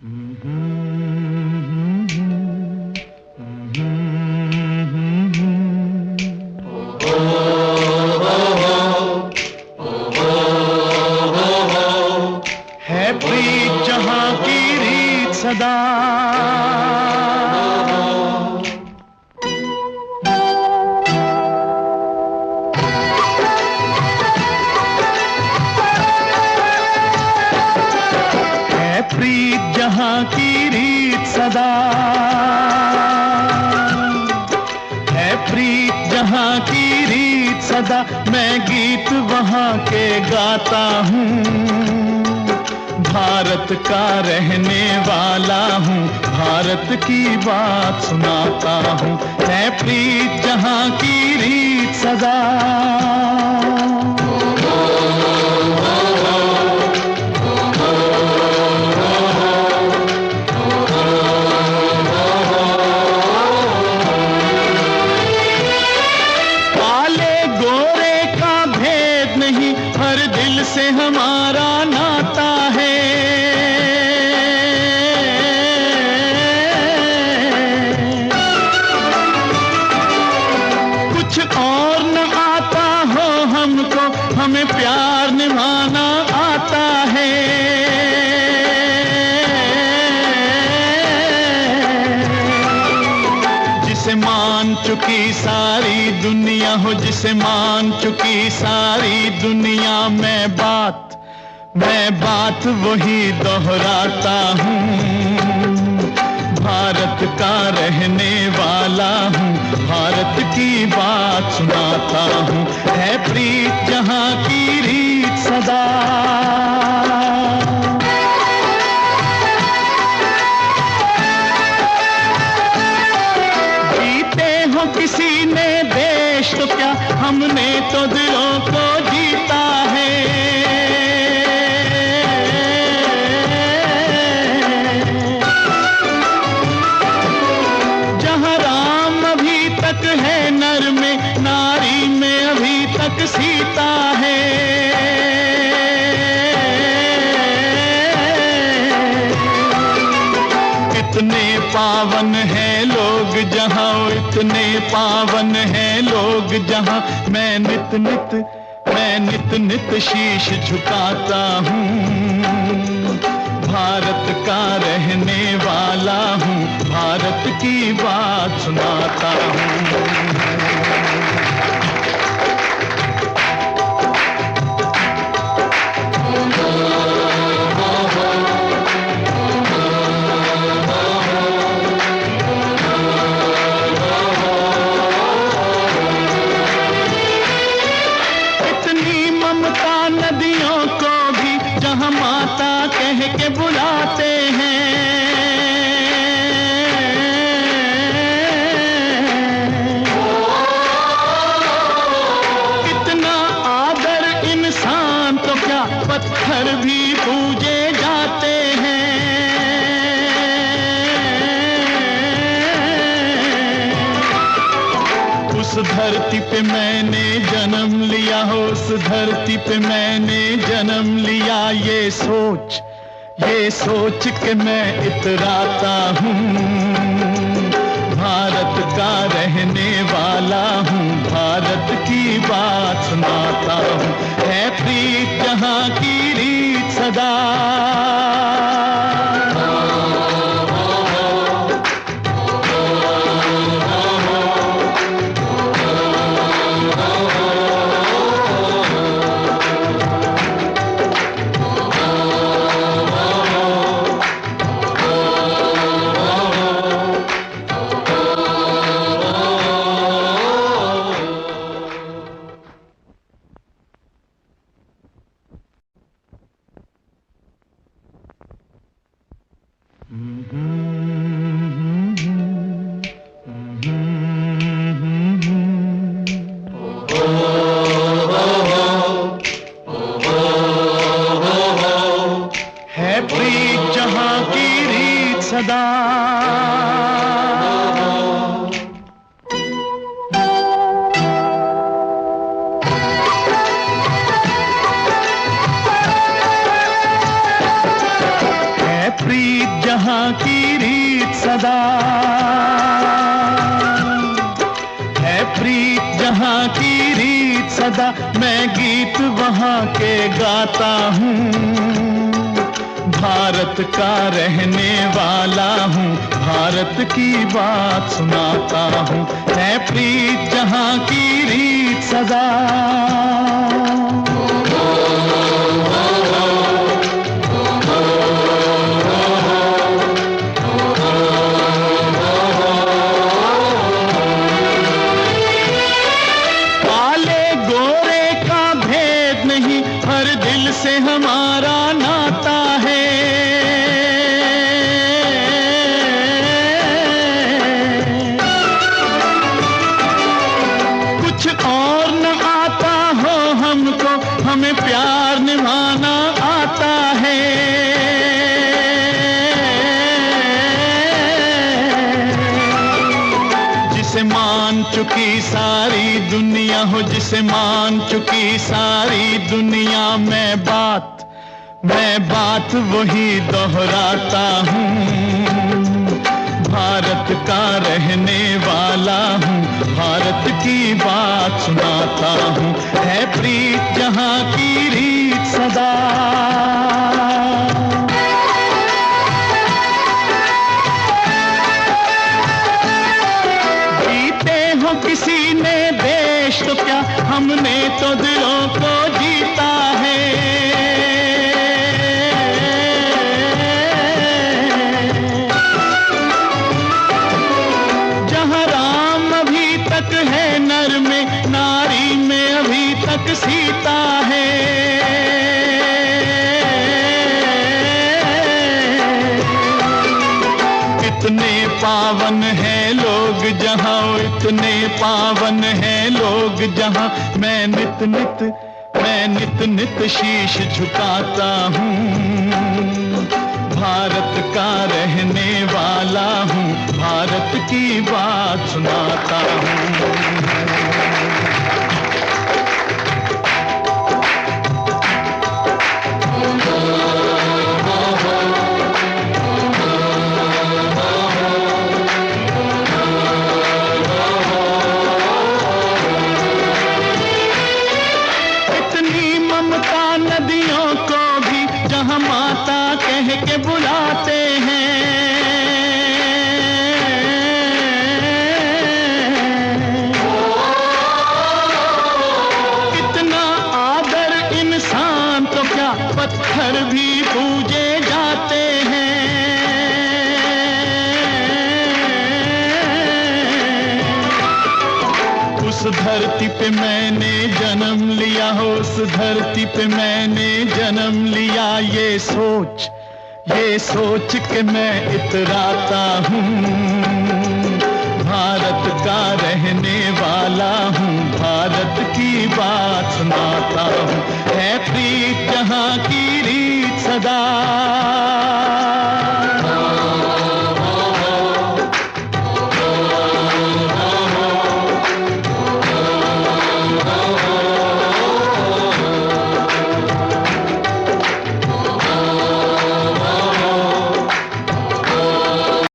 है प्रीत जहां की रीत सदा, है प्रीत जहां की रीत सदा, है प्रीत जहां की रीत सदा। मैं गीत वहां के गाता हूँ, भारत का रहने वाला हूँ, भारत की बात सुनाता हूँ। है प्रीत जहां की रीत सदा, काले गोरे का भेद नहीं, हर दिल से हमारा नाता है। कुछ और न आता हो हमको, हमें प्यार निभाना आता है। जिसे मान चुकी सारी दुनिया हो, जिसे मान चुकी सारी दुनिया, मैं बात वही दोहराता हूँ। भारत का रहने वाला हूँ, भारत की बात सुनाता हूँ। है प्रीत जहां की रीत सदा, जीते हो किसी ने देश तो क्या, हमने तो दिलों को जीता है। है नर में, नारी में अभी तक सीता है। इतने पावन हैं लोग जहां, इतने पावन हैं लोग जहां, मैं नित नित शीश झुकाता हूँ। भारत का रहने वाला हूँ, भारत की बात सुनाता हूँ। इतनी ममता नदियों को भी जहाँ माता कह के बुलाते हैं। इतना आदर इंसान तो क्या, पत्थर भी पूजे जाते हैं। उस धरती पे मैंने जन्म लिया हो, उस धरती पे मैंने जन्म लिया। ये सोच के मैं इतराता हूँ। भारत का रहने वाला हूँ, भारत की बात सुनाता हूँ। है प्रीत जहां की रीत सदा, है प्रीत जहां की रीत सदा। है प्रीत सदा, है प्रीत जहाँ की रीत सदा, मैं गीत वहाँ के गाता हूँ। भारत का रहने वाला हूँ, भारत की बात सुनाता हूँ, है प्रीत जहाँ की रीत सदा। काले गोरे का भेद नहीं, हर दिल से हमारा नाता है। कुछ और न आता हो हमको, हमें प्यार निभाना आता है। जिसे मान चुकी सारी दुनिया हो, जिसे मान चुकी सारी दुनिया, मैं बात वही दोहराता हूँ। भारत का रहने वाला हूँ, भारत की बात सुनाता हूँ, है प्रीत जहाँ की रीत सदा। जीते हो किसी ने देश तो क्या, हमने तो दिलों को जीता है। जहाँ राम अभी तक है नर में, नारी में अभी तक सीता है। इतने पावन हैं लोग जहाँ, इतने पावन हैं लोग जहाँ, मैं नित नित शीश झुकाता हूँ। भारत का रहने वाला हूँ, भारत की बात सुनाता हूँ। नदियों को भी जहाँ माता कह के बुलाते हैं। कितना आदर इंसान तो क्या, पत्थर भी पूजे जाते हैं। उस धरती पे मैंने जन्म लिया हो, उस धरती पे मैंने जन्म लिया, ये सोच के मैं इतराता हूँ। भारत का रहने वाला हूँ, भारत की बात सुनाता हूँ, है प्रीत जहाँ की रीत सदा।